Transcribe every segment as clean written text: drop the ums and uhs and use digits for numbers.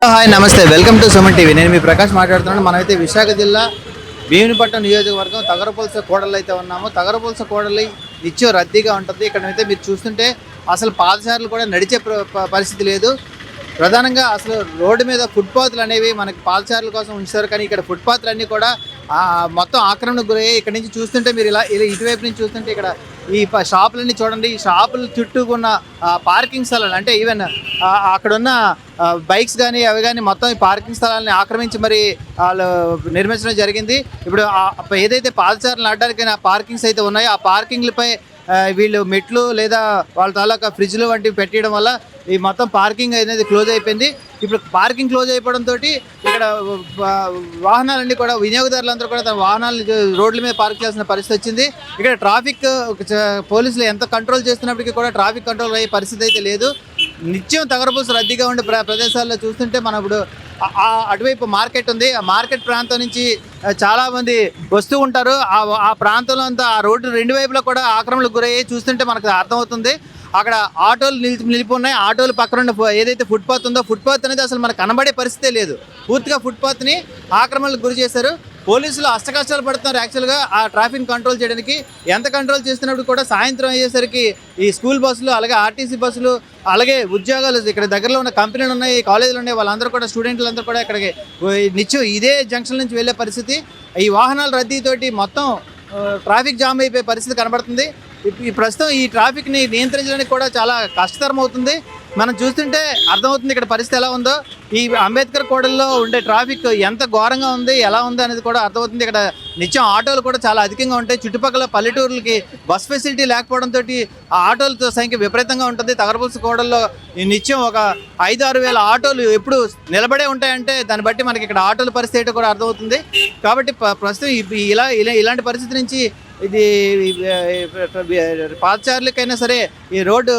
Hi నమస్తే welcome to Suman TV. నేను మీ ప్రకాష్ మాట్లాడుతున్నాను. మనమైతే విశాఖ జిల్లా భీమునిపట్నం నియోజకవర్గం తగరపులస కోడలు అయితే ఉన్నాము. తగరపులస కోడలి నిత్యం రద్దీగా ఉంటుంది. ఇక్కడైతే మీరు చూస్తుంటే అసలు పాదచారులు కూడా నడిచే పరిస్థితి లేదు. ప్రధానంగా అసలు రోడ్డు మీద ఫుట్పాత్లు అనేవి మనకి పాదచారుల కోసం ఉంచారు, కానీ ఇక్కడ ఫుట్పాత్లు అన్నీ కూడా మొత్తం ఆక్రమణకు గురయ్యాయి. ఇక్కడ నుంచి చూస్తుంటే మీరు ఇలా ఇటువైపు నుంచి చూస్తుంటే ఇక్కడ ఈ షాపులన్నీ చూడండి. ఈ షాపుల చుట్టూ ఉన్న పార్కింగ్ స్థలాలు అంటే ఈవెన్ అక్కడున్న బైక్స్ కానీ అవి కానీ మొత్తం ఈ పార్కింగ్ స్థలాలని ఆక్రమించి మరి వాళ్ళు నిర్మించడం జరిగింది. ఇప్పుడు ఏదైతే పాదచారులు నడడానికి పార్కింగ్స్ అయితే ఉన్నాయో ఆ పార్కింగ్లపై వీళ్ళు మెట్లు లేదా వాళ్ళ తాలూకా ఫ్రిడ్జ్లు వంటివి పెట్టడం వల్ల ఈ మొత్తం పార్కింగ్ అనేది క్లోజ్ అయిపోయింది. ఇప్పుడు పార్కింగ్ క్లోజ్ అయిపోవడంతో ఇక్కడ వాహనాలన్నీ కూడా వినియోగదారులందరూ కూడా తమ వాహనాలు రోడ్ల మీద పార్క్ చేయాల్సిన పరిస్థితి వచ్చింది. ఇక్కడ ట్రాఫిక్ పోలీసులు ఎంత కంట్రోల్ చేస్తున్నప్పటికీ కూడా ట్రాఫిక్ కంట్రోల్ అయ్యే పరిస్థితి అయితే లేదు. నిత్యం తగరపులస రద్దీగా ఉండే ప్రదేశాల్లో చూస్తుంటే మనం ఇప్పుడు అటువైపు మార్కెట్ ఉంది. ఆ మార్కెట్ ప్రాంతం నుంచి చాలామంది వస్తూ ఉంటారు. ఆ ప్రాంతంలో అంతా ఆ రోడ్డు రెండు వైపులా కూడా ఆక్రమణకు గురయ్యి చూస్తుంటే మనకు అర్థమవుతుంది. అక్కడ ఆటోలు నిలిపి ఉన్నాయి. ఆటోలు పక్కన ఏదైతే ఫుట్పాత్ ఉందో ఫుట్పాత్ అనేది అసలు మనకు కనబడే పరిస్థితే లేదు. పూర్తిగా ఫుట్పాత్ని ఆక్రమణకు గురి చేశారు. పోలీసులు అష్టకష్టాలు పడుతున్నారు యాక్చువల్గా ఆ ట్రాఫిక్ కంట్రోల్ చేయడానికి. ఎంత కంట్రోల్ చేస్తున్నప్పుడు కూడా సాయంత్రం అయ్యేసరికి ఈ స్కూల్ బస్సులు అలాగే ఆర్టీసీ బస్సులు అలాగే ఉద్యోగాలు ఇక్కడ దగ్గరలో ఉన్న కంపెనీలు ఉన్నాయి, కాలేజీలు ఉన్నాయి, వాళ్ళందరూ కూడా స్టూడెంట్లందరూ కూడా ఇక్కడికి నిత్యం ఇదే జంక్షన్ నుంచి వెళ్ళే పరిస్థితి. ఈ వాహనాల రద్దీతోటి మొత్తం ట్రాఫిక్ జామ్ అయిపోయే పరిస్థితి కనబడుతుంది. ఈ ప్రస్తుతం ఈ ట్రాఫిక్ని నియంత్రించడానికి కూడా చాలా కష్టతరం అవుతుంది. మనం చూస్తుంటే అర్థమవుతుంది ఇక్కడ పరిస్థితి ఎలా ఉందో. ఈ అంబేద్కర్ కూడలిలో ఉండే ట్రాఫిక్ ఎంత ఘోరంగా ఉంది, ఎలా ఉంది అనేది కూడా అర్థమవుతుంది. ఇక్కడ నిత్యం ఆటోలు కూడా చాలా అధికంగా ఉంటాయి. చుట్టుపక్కల పల్లెటూరులకి బస్ ఫెసిలిటీ లేకపోవడంతో ఆ ఆటోలతో సంఖ్య విపరీతంగా ఉంటుంది. తగరపులస కూడలిలో ఈ నిత్యం ఒక 5-6 వేల ఆటోలు ఎప్పుడు నిలబడే ఉంటాయంటే దాన్ని బట్టి మనకి ఇక్కడ ఆటోల పరిస్థితి కూడా అర్థమవుతుంది. కాబట్టి ప్రస్తుతం ఇలాంటి పరిస్థితి నుంచి ఇది పాదచారులకైనా సరే ఈ రోడ్డు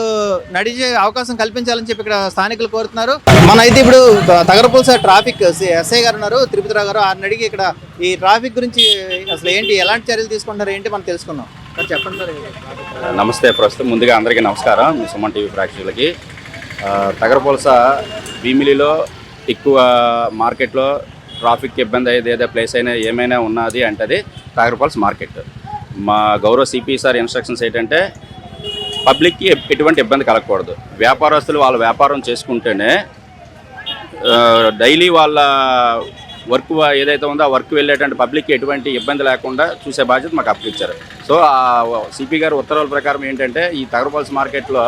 నడిచే అవకాశం కల్పించాలని చెప్పి ఇక్కడ స్థానికులు కోరుతున్నారు. మన అయితే ఇప్పుడు తగరపులస ట్రాఫిక్ ఎస్ఐ గారు ఉన్నారు, తిరుపతిరావు గారు. ఆయన అడిగి ఇక్కడ ఈ ట్రాఫిక్ గురించి అసలు ఏంటి, ఎలాంటి చర్యలు తీసుకుంటారు ఏంటి మనం తెలుసుకుందాం. చెప్పండి సార్. నమస్తే. ప్రస్తుతం ముందుగా అందరికీ నమస్కారం. మీ సుమన్ టీవీ ప్రేక్షకులకి. తగరపులస భీమిలిలో ఎక్కువ మార్కెట్లో ట్రాఫిక్ ఇబ్బంది అయ్యేది ప్లేస్ అయినా ఏమైనా ఉన్నది అంటే అది తగరపులస మార్కెట్. మా గౌరవ సిపి సార్ ఇన్స్ట్రక్షన్స్ ఏంటంటే పబ్లిక్కి ఎటువంటి ఇబ్బంది కలగకూడదు. వ్యాపారస్తులు వాళ్ళ వ్యాపారం చేసుకుంటేనే డైలీ వాళ్ళ వర్క్ ఏదైతే ఉందో ఆ వర్క్ వెళ్ళేటువంటి పబ్లిక్కి ఎటువంటి ఇబ్బంది లేకుండా చూసే బాధ్యత మాకు అప్పగించారు. సో ఆ సిపి గారు ఉత్తర్వుల ప్రకారం ఏంటంటే ఈ తగరపులస మార్కెట్లో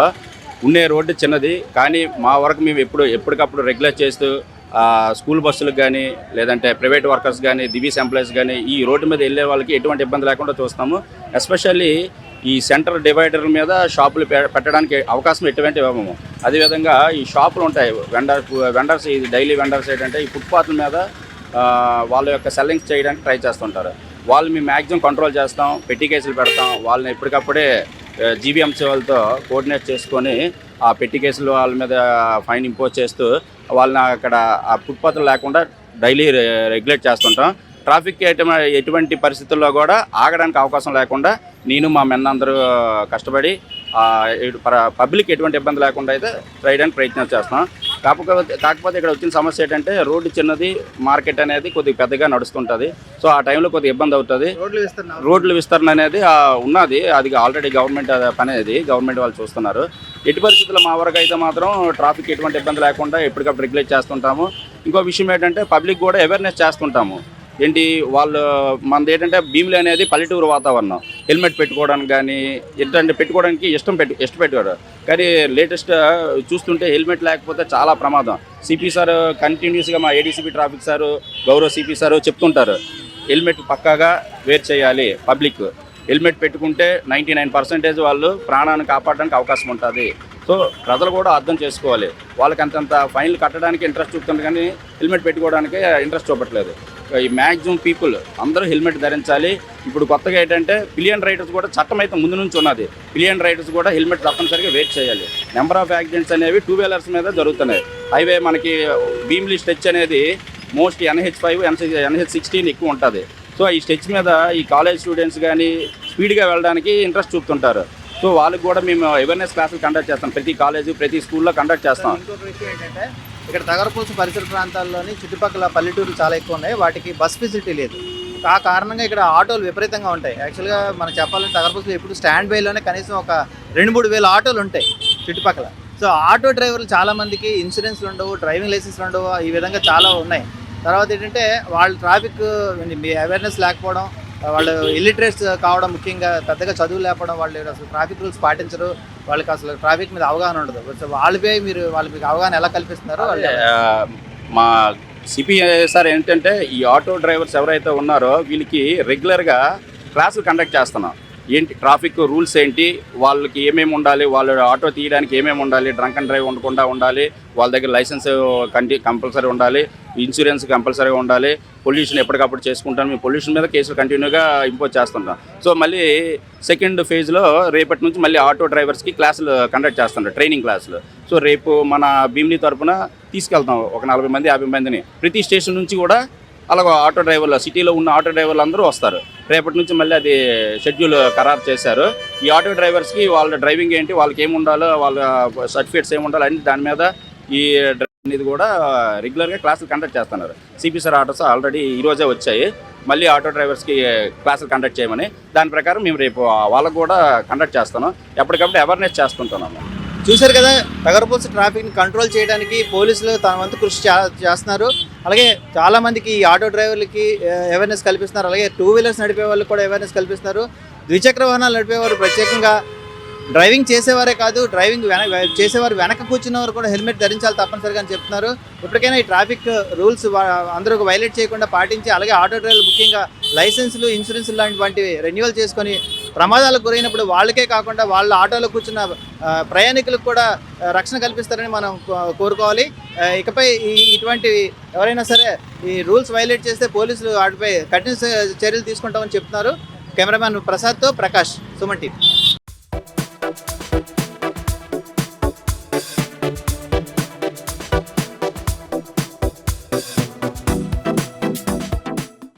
ఉండే రోడ్డు చిన్నది, కానీ మా వరకు మేము ఎప్పటికప్పుడు రెగ్యులేట్ చేస్తూ స్కూల్ బస్సులకు కానీ లేదంటే ప్రైవేట్ వర్కర్స్ కానీ దివీస్ ఎంప్లాయీస్ కానీ ఈ రోడ్డు మీద వెళ్ళే వాళ్ళకి ఎటువంటి ఇబ్బంది లేకుండా చూస్తాము. ఎస్పెషల్లీ ఈ సెంటర్ డివైడర్ మీద షాపులు పెట్టడానికి అవకాశం ఎటువంటి ఇవ్వము. అదేవిధంగా ఈ షాపులు ఉంటాయి వెండర్స్ ఈ డైలీ వెండర్స్ ఏంటంటే ఈ ఫుట్పాత్ల మీద వాళ్ళ యొక్క సెల్లింగ్స్ చేయడానికి ట్రై చేస్తుంటారు. వాళ్ళు మేము మ్యాక్సిమం కంట్రోల్ చేస్తాం, పెట్టి కేసులు పెడతాం. వాళ్ళని ఎప్పటికప్పుడే జీవీఎంసీ వాళ్ళతో కోఆర్డినేట్ చేసుకొని ఆ పెట్టి కేసులు వాళ్ళ మీద ఫైన్ ఇంపోజ్ చేస్తూ వాళ్ళని అక్కడ ఆ ఫుట్పాత్లు లేకుండా డైలీ రెగ్యులేట్ చేస్తుంటాం. ట్రాఫిక్ ఎటువంటి పరిస్థితుల్లో కూడా ఆగడానికి అవకాశం లేకుండా నేను మా మెన్ అందరూ కష్టపడి పబ్లిక్ ఎటువంటి ఇబ్బంది లేకుండా అయితే చేయడానికి ప్రయత్నం చేస్తాం. కాకపోతే ఇక్కడ వచ్చిన సమస్య ఏంటంటే రోడ్డు చిన్నది, మార్కెట్ అనేది కొద్దిగా పెద్దగా నడుస్తుంటుంది. సో ఆ టైంలో కొద్దిగా ఇబ్బంది అవుతుంది. రోడ్లు విస్తరణ అనేది ఉన్నది, అది ఆల్రెడీ గవర్నమెంట్ పని, అది గవర్నమెంట్ వాళ్ళు చూస్తున్నారు. ఎట్టి పరిస్థితుల్లో మా వరకు అయితే మాత్రం ట్రాఫిక్ ఎటువంటి ఇబ్బంది లేకుండా ఎప్పటికప్పుడు రెగ్యులేట్ చేస్తుంటాము. ఇంకో విషయం ఏంటంటే పబ్లిక్ కూడా అవేర్నెస్ చేస్తుంటాము. ఏంటి వాళ్ళు మనది ఏంటంటే భీమిలి అనేది పల్లెటూరు వాతావరణం. హెల్మెట్ పెట్టుకోవడానికి కానీ ఏంటంటే పెట్టుకోవడానికి ఇష్టపెట్టారు, కానీ లేటెస్ట్ చూస్తుంటే హెల్మెట్ లేకపోతే చాలా ప్రమాదం. సిపి సార్ కంటిన్యూస్గా మా ఏడీసీపీ ట్రాఫిక్ సారు గౌరవ సిపి సారు చెప్తుంటారు హెల్మెట్ పక్కాగా వేర్ చేయాలి. పబ్లిక్ హెల్మెట్ పెట్టుకుంటే 99% వాళ్ళు ప్రాణాన్ని కాపాడడానికి అవకాశం ఉంటుంది. సో ప్రజలు కూడా అర్థం చేసుకోవాలి. వాళ్ళకి అంతంత ఫైన్లు కట్టడానికి ఇంట్రెస్ట్ చూపుతుంది, కానీ హెల్మెట్ పెట్టుకోవడానికి ఇంట్రెస్ట్ చూపట్లేదు. ఈ మ్యాక్సిమం పీపుల్ అందరూ హెల్మెట్ ధరించాలి. ఇప్పుడు కొత్తగా ఏంటంటే పిలియన్ రైడర్స్ కూడా చట్టం అయితే ముందు నుంచి ఉన్నది. పిలియన్ రైడర్స్ కూడా హెల్మెట్ తప్పనిసరిగా వెయిట్ చేయాలి. నెంబర్ ఆఫ్ యాక్సిడెంట్స్ అనేవి 2 వీలర్స్ మీద జరుగుతున్నాయి. హైవే మనకి భీమిలి స్ట్రెచ్ అనేది మోస్ట్ NH5 NH16 ఎక్కువ ఉంటుంది. సో ఈ స్ట్రెచ్ మీద ఈ కాలేజ్ స్టూడెంట్స్ కానీ స్పీడ్గా వెళ్ళడానికి ఇంట్రెస్ట్ చూపుతుంటారు. సో వాళ్ళకి కూడా మేము అవేర్నెస్ క్లాసులు కండక్ట్ చేస్తాం. ప్రతి కాలేజీ ప్రతి స్కూల్లో కండక్ట్ చేస్తాం. ఇంకొక విషయం ఏంటంటే ఇక్కడ తగరపూస పరిసర ప్రాంతాల్లోని చుట్టుపక్కల పల్లెటూర్లు చాలా ఎక్కువ ఉన్నాయి, వాటికి బస్ ఫెసిలిటీ లేదు. ఆ కారణంగా ఇక్కడ ఆటోలు విపరీతంగా ఉంటాయి. యాక్చువల్గా మనం చెప్పాలంటే తగరపూసలో ఎప్పుడు స్టాండ్ బైలోనే కనీసం ఒక 2-3 వేల ఆటోలు ఉంటాయి చుట్టుపక్కల. సో ఆటో డ్రైవర్లు చాలామందికి ఇన్సూరెన్స్లు ఉండవు, డ్రైవింగ్ లైసెన్స్లు ఉండవు, ఈ విధంగా చాలా ఉన్నాయి. తర్వాత ఏంటంటే వాళ్ళు ట్రాఫిక్ అవేర్నెస్ లేకపోవడం, వాళ్ళు ఇల్లిటరేట్స్ కావడం, ముఖ్యంగా పెద్దగా చదువు లేకపోవడం, వాళ్ళు అసలు ట్రాఫిక్ రూల్స్ పాటించరు, వాళ్ళకి అసలు ట్రాఫిక్ మీద అవగాహన ఉండదు. సో వాళ్ళపై మీకు అవగాహన ఎలా కల్పిస్తున్నారు? వాళ్ళు మా సిపి సార్ ఏంటంటే ఈ ఆటో డ్రైవర్స్ ఎవరైతే ఉన్నారో వీళ్ళకి రెగ్యులర్గా క్లాసులు కండక్ట్ చేస్తున్నాం. ఏంటి ట్రాఫిక్ రూల్స్ ఏంటి, వాళ్ళకి ఏమేమి ఉండాలి, వాళ్ళు ఆటో తీయడానికి ఏమేమి ఉండాలి, డ్రంక్ అండ్ డ్రైవ్ ఉండకుండా ఉండాలి, వాళ్ళ దగ్గర లైసెన్స్ కంపల్సరీ ఉండాలి, ఇన్సూరెన్స్ కంపల్సరీగా ఉండాలి, పొల్యూషన్ ఎప్పటికప్పుడు చేసుకుంటాం. మేము పొల్యూషన్ మీద కేసులు కంటిన్యూగా ఇంపోజ్ చేస్తుంటాం. సో మళ్ళీ సెకండ్ ఫేజ్లో రేపటి నుంచి మళ్ళీ ఆటో డ్రైవర్స్కి క్లాసులు కండక్ట్ చేస్తుంటాం, ట్రైనింగ్ క్లాసులు. సో రేపు మన భీమిని తరఫున తీసుకెళ్తాం ఒక 40 మంది 50 మందిని ప్రతి స్టేషన్ నుంచి కూడా. అలాగే ఆటో డ్రైవర్లు, సిటీలో ఉన్న ఆటో డ్రైవర్లు అందరూ వస్తారు. రేపటి నుంచి మళ్ళీ అది షెడ్యూల్ ఖరారు చేశారు. ఈ ఆటో డ్రైవర్స్కి వాళ్ళ డ్రైవింగ్ ఏంటి, వాళ్ళకి ఏమి ఉండాలో, వాళ్ళ సర్టిఫికేట్స్ ఏమి ఉండాలో అన్ని దాని మీద ఈ అనేది కూడా రెగ్యులర్గా క్లాసులు కండక్ట్ చేస్తున్నారు. సిపి సార్ ఆటోస్ ఆల్రెడీ ఈరోజే వచ్చాయి, మళ్ళీ ఆటో డ్రైవర్స్కి క్లాసులు కండక్ట్ చేయమని. దాని ప్రకారం మేము రేపు వాళ్ళకు కూడా కండక్ట్ చేస్తాను, ఎప్పటికప్పుడు అవేర్నెస్ చేస్తుంటున్నాము. చూశారు కదా, తగరపూస ట్రాఫిక్ని కంట్రోల్ చేయడానికి పోలీసులు తన వంతు కృషి చేస్తున్నారు. అలాగే చాలామందికి ఈ ఆటో డ్రైవర్లకి అవేర్నెస్ కల్పిస్తున్నారు. అలాగే 2 వీలర్స్ నడిపే వాళ్ళకి కూడా అవేర్నెస్ కల్పిస్తున్నారు. ద్విచక్ర వాహనాలు నడిపేవారు ప్రత్యేకంగా డ్రైవింగ్ చేసేవారే కాదు, డ్రైవింగ్ చేసేవారు వెనక కూర్చున్నవారు కూడా హెల్మెట్ ధరించాలి తప్పనిసరిగా అని చెప్తున్నారు. ఇప్పటికైనా ఈ ట్రాఫిక్ రూల్స్ అందరూ వైలేట్ చేయకుండా పాటించి, అలాగే ఆటో డ్రైవర్లు ముఖ్యంగా లైసెన్సులు, ఇన్సూరెన్సులు లాంటివి రెన్యువల్ చేసుకొని ప్రమాదాలకు గురైనప్పుడు వాళ్ళకే కాకుండా వాళ్ళ ఆటోలో కూర్చున్న ప్రయాణికులకు కూడా రక్షణ కల్పిస్తారని మనం కోరుకోవాలి. ఇకపై ఇటువంటి ఎవరైనా సరే ఈ రూల్స్ వైలేట్ చేస్తే పోలీసులు వాటిపై కఠిన చర్యలు తీసుకుంటామని చెప్తున్నారు. కెమెరామ్యాన్ ప్రసాద్తో ప్రకాష్, సుమన్ టీవీ.